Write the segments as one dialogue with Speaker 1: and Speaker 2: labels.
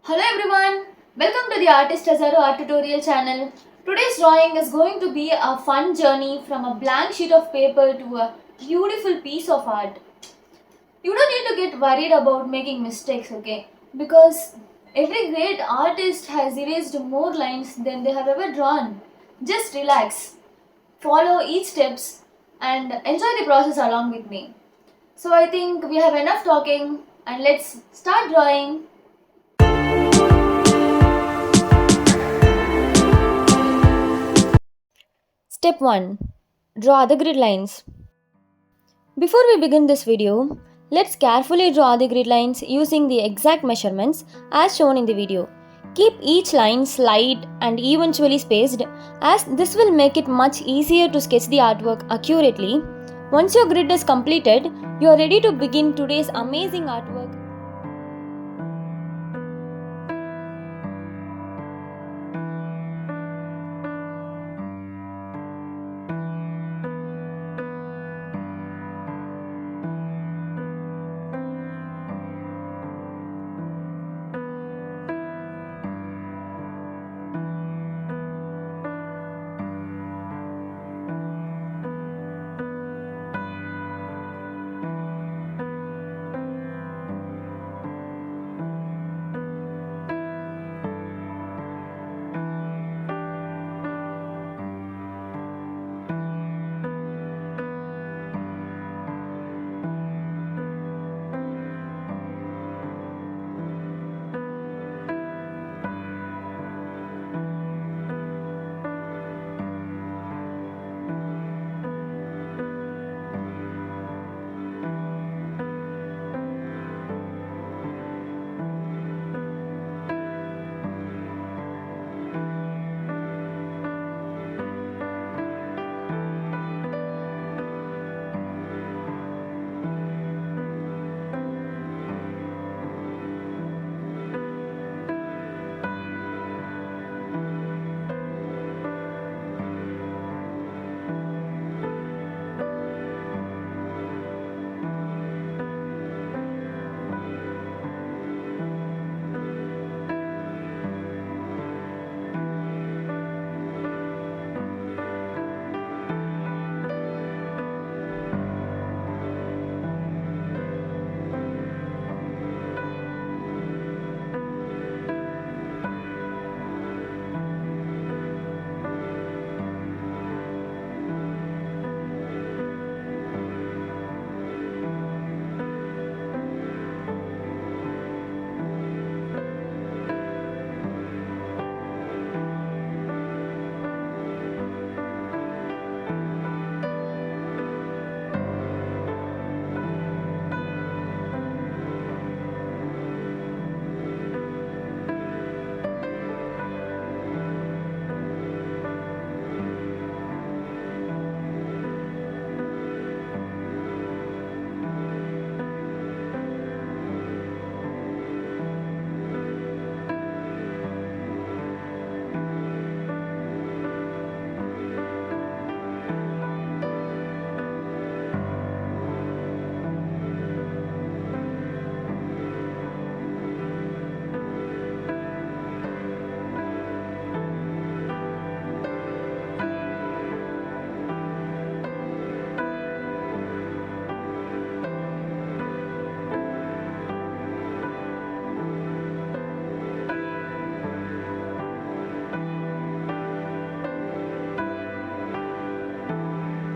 Speaker 1: Hello everyone, welcome to the Artist Azaru Art Tutorial channel. Today's drawing is going to be a fun journey from a blank sheet of paper to a beautiful piece of art. You don't need to get worried about making mistakes, okay? Because every great artist has erased more lines than they have ever drawn. Just relax, follow each steps and enjoy the process along with me. So I think we have enough talking and let's start drawing. Step 1. Draw the grid lines. Before we begin this video, let's carefully draw the grid lines using the exact measurements as shown in the video. Keep each line slight and evenly spaced, as this will make it much easier to sketch the artwork accurately. Once your grid is completed, you are ready to begin today's amazing artwork.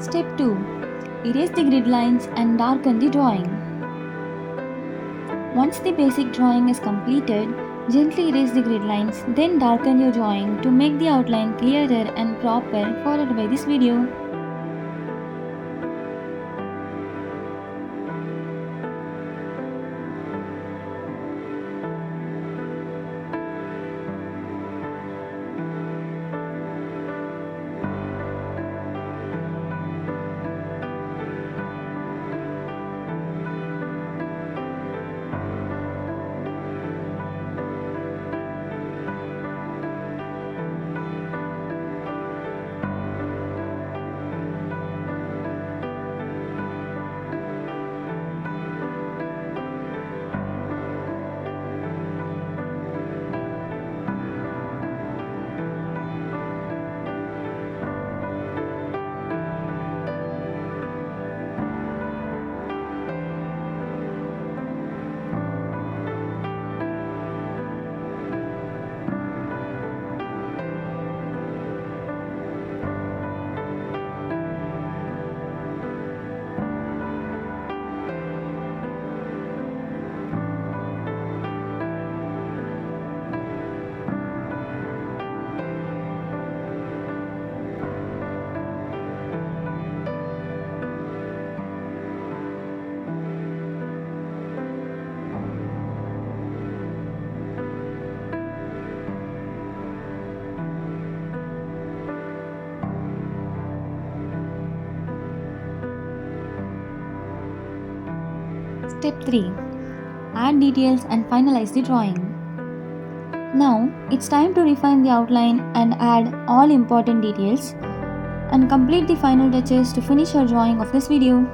Speaker 1: Step 2. Erase the grid lines and darken the drawing. Once the basic drawing is completed, gently erase the grid lines, then darken your drawing to make the outline clearer and proper, followed by this video.
Speaker 2: Step 3. Add details and finalize the drawing. Now it's time to refine the outline and add all important details and complete the final touches to finish your drawing of this video.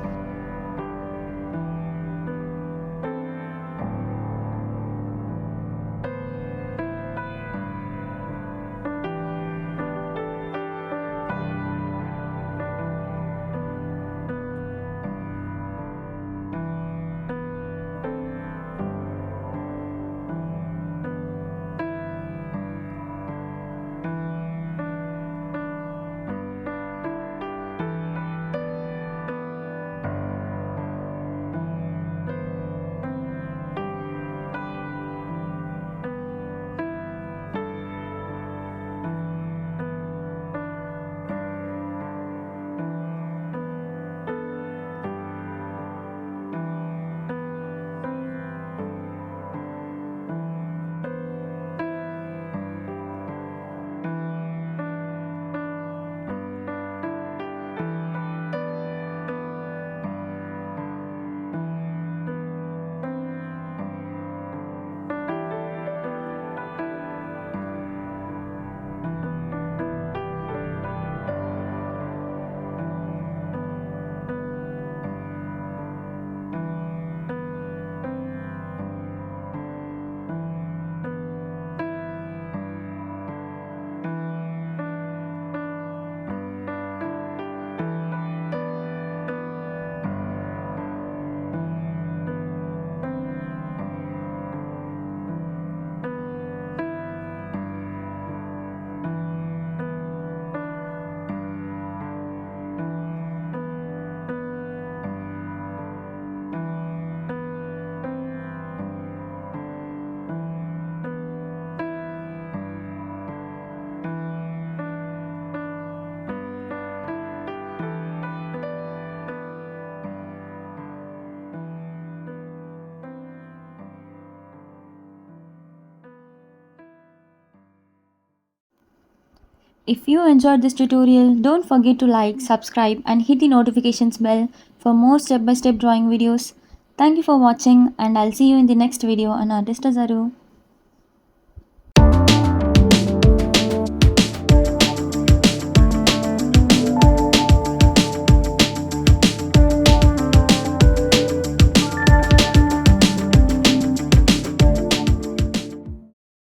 Speaker 2: If you enjoyed this tutorial, don't forget to like, subscribe and hit the notifications bell for more step-by-step drawing videos. Thank you for watching and I'll see you in the next video on Artist Azaru.